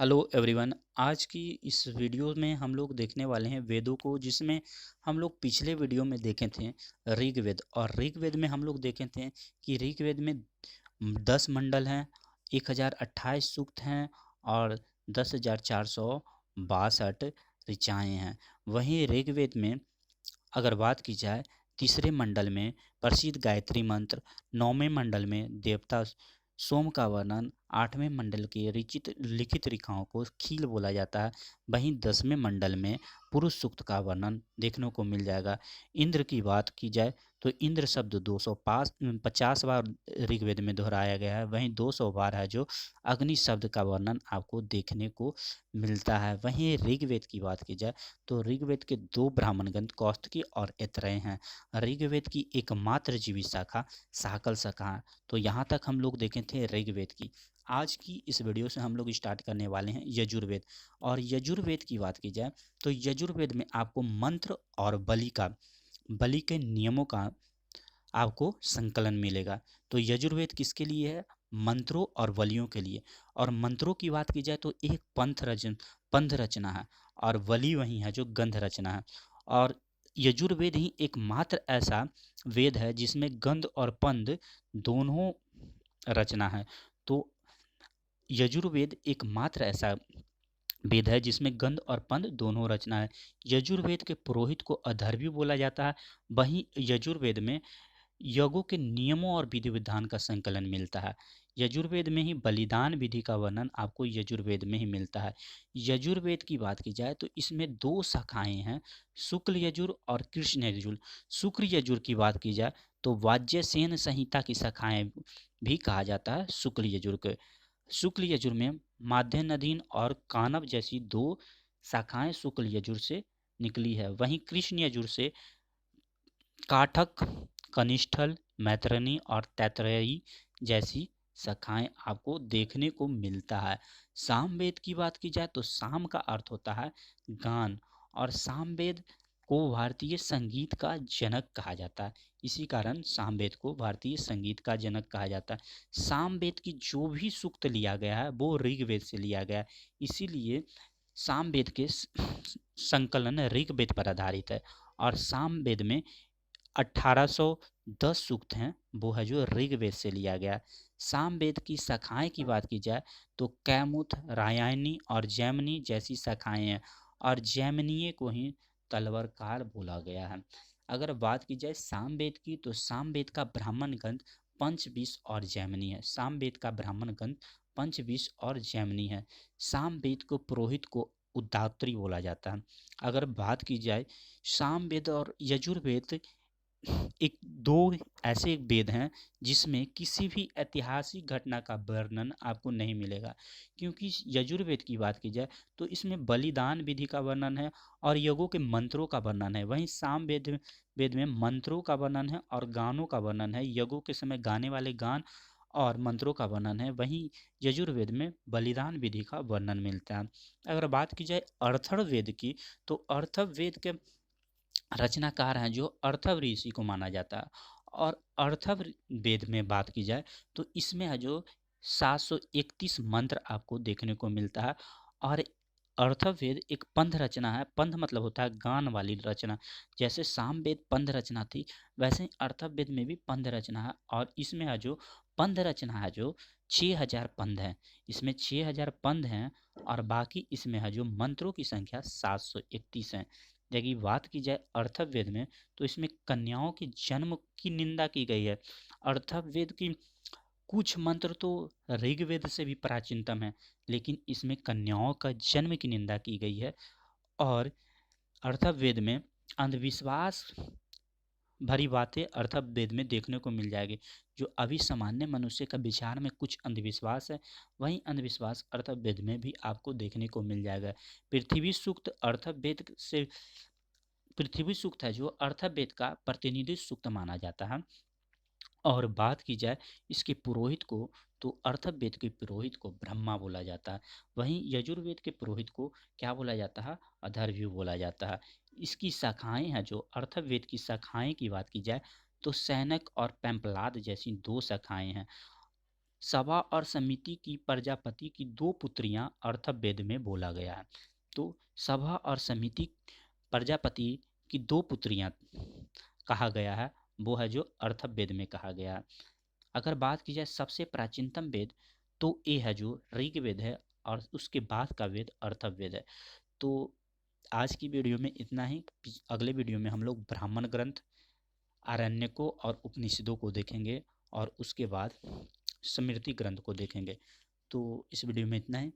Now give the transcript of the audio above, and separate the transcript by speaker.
Speaker 1: Hello everyone. आज की इस वीडियो में हम लोग देखने वाले हैं वेदों को, जिसमें हम लोग पिछले वीडियो में देखे थे ऋग्वेद। और ऋग्वेद में हम लोग देखे थे कि ऋग्वेद में 10 मंडल हैं, 1028 सूक्त हैं और 10,462 ऋचाएँ हैं। वहीं ऋग्वेद में अगर बात की जाए, तीसरे मंडल में प्रसिद्ध गायत्री मंत्र, नौवें मंडल में देवता सोम का वर्णन, आठवें मंडल के रिचित लिखित रेखाओं को खील बोला जाता है। वहीं 10वें मंडल में पुरुष सूक्त का वर्णन देखने को मिल जाएगा। इंद्र की बात की जाए तो इंद्र शब्द 250 बार ऋग्वेद में दोहराया गया है। वहीं 200 बार है जो अग्नि शब्द का वर्णन आपको देखने को मिलता है। वहीं ऋग्वेद की बात की जाए तो ऋग्वेद के दो ब्राह्मण ग्रंथ कौस्तुकी और ऐतरेय हैं। ऋग्वेद की एकमात्र जीवित शाखा शाकल शाखा है। तो यहाँ तक हम लोग देखे थे ऋग्वेद की। आज की इस वीडियो से हम लोग स्टार्ट करने वाले हैं यजुर्वेद। और यजुर्वेद की बात की जाए तो यजुर्वेद में आपको मंत्र और बलि के नियमों का आपको संकलन मिलेगा। तो यजुर्वेद किसके लिए है? मंत्रों और बलियों के लिए। और मंत्रों की बात की जाए तो एक पंथ रचना है, और बलि वही है जो गंध रचना है। और यजुर्वेद ही एकमात्र ऐसा वेद है जिसमें गंध और पंथ दोनों रचना है। तो यजुर्वेद एकमात्र ऐसा वेद है जिसमें गंध और पंथ दोनों रचना है। यजुर्वेद के पुरोहित को अधर्वी बोला जाता है। वहीं यजुर्वेद में यज्ञों के नियमों और विधि विधान का संकलन मिलता है। यजुर्वेद में ही बलिदान विधि का वर्णन आपको यजुर्वेद में ही मिलता है। यजुर्वेद की बात की जाए तो इसमें दो शाखाएं हैं, शुक्ल यजुर और कृष्ण यजुर। शुक्ल यजुर की बात की जाए तो वाज्यसेन संहिता की शाखाएं भी कहा जाता है शुक्ल यजुर के। शुक्ल यजुर में माध्य नदीन और कानव जैसी दो शाखाएं शुक्ल यजुर से निकली है। वहीं कृष्ण यजुर से काठक, कनिष्ठल, मैत्रेयी और तैत्तिरीय जैसी शाखाएं आपको देखने को मिलता है। सामवेद की बात की जाए तो साम का अर्थ होता है गान, और सामवेद को भारतीय संगीत का जनक कहा जाता है। इसी कारण सामवेद को भारतीय संगीत का जनक कहा जाता है। सामवेद की जो भी सूक्त लिया गया है वो ऋग्वेद से लिया गया है। इसीलिए सामवेद के संकलन ऋग्वेद पर आधारित है। और सामवेद में 1810 सूक्त हैं, वो है जो ऋग्वेद से लिया गया। सामवेद की शाखाएं की बात की जाए तो कैमुत, रायायनी और जैमिनी जैसी शाखाएं हैं। और जैमिनीय को ही तलवरकार बोला गया है। अगर बात की जाए सामवेद की तो सामवेद का ब्राह्मण ग्रंथ पंचविश और जैमिनी है। सामवेद का ब्राह्मण ग्रंथ पंचविश और जैमिनी है। सामवेद को पुरोहित को उद्धात्री बोला जाता है। अगर बात की जाए सामवेद और यजुर्वेद, एक दो ऐसे वेद हैं जिसमें किसी भी ऐतिहासिक घटना का वर्णन आपको नहीं मिलेगा। क्योंकि यजुर्वेद की बात की जाए तो इसमें बलिदान विधि का वर्णन है और यज्ञों के मंत्रों का वर्णन है। वहीं वेद में मंत्रों का वर्णन है और गानों का वर्णन है, यज्ञों के समय गाने वाले गान और मंत्रों का वर्णन है। वहीं यजुर्वेद में बलिदान विधि का वर्णन मिलता है। अगर बात की जाए अर्थववेद की तो अर्थववेद के रचनाकार हैं जो अर्थव ऋषि को माना जाता है। और अर्थव वेद में बात की जाए तो इसमें है जो 731 मंत्र आपको देखने को मिलता है। और अर्थवेद एक पंथ रचना है। पंथ मतलब होता है गान वाली रचना। जैसे सामवेद पंथ रचना थी, वैसे ही अर्थवेद में भी पंथ रचना है। और इसमें है जो पंथ रचना है जो 6000 पंथ हैं। इसमें 6000 पंथ हैं और बाकी इसमें है जो मंत्रों की संख्या 731 है। यदि बात की जाए अर्थवेद में तो इसमें कन्याओं के जन्म की निंदा की गई है। अर्थवेद की कुछ मंत्र तो ऋग्वेद से भी प्राचीनतम है, लेकिन इसमें कन्याओं का जन्म की निंदा की गई है। और अर्थवेद में अंधविश्वास भरी बातें अर्थवेद में देखने को मिल जाएगी। जो अभी सामान्य मनुष्य का विचार में कुछ अंधविश्वास है, वही अंधविश्वास अर्थवेद में भी आपको देखने को मिल जाएगा। पृथ्वी सूक्त अर्थवेद से पृथ्वी सूक्त है जो अर्थवेद का प्रतिनिधि सूक्त माना जाता है। और बात की जाए इसके पुरोहित को तो अर्थवेद के पुरोहित को ब्रह्मा बोला जाता है। वहीं यजुर्वेद के पुरोहित को क्या बोला जाता है? अथर्वयु बोला जाता है। इसकी शाखाएं हैं जो अर्थवेद की शाखाएं की बात की जाए तो सैनक और पैम्पलाद जैसी दो शाखाएं हैं। सभा और समिति की प्रजापति की दो पुत्रियां अर्थवेद में बोला गया है। तो सभा और समिति प्रजापति की दो पुत्रियां कहा गया है, वो है जो अर्थवेद में कहा गया है। अगर बात की जाए सबसे प्राचीनतम वेद, तो ये है जो ऋग्वेद है, और उसके बाद का वेद अर्थवेद है। तो आज की वीडियो में इतना ही। अगले वीडियो में हम लोग ब्राह्मण ग्रंथ, आरण्यकों और उपनिषदों को देखेंगे, और उसके बाद स्मृति ग्रंथ को देखेंगे। तो इस वीडियो में इतना ही।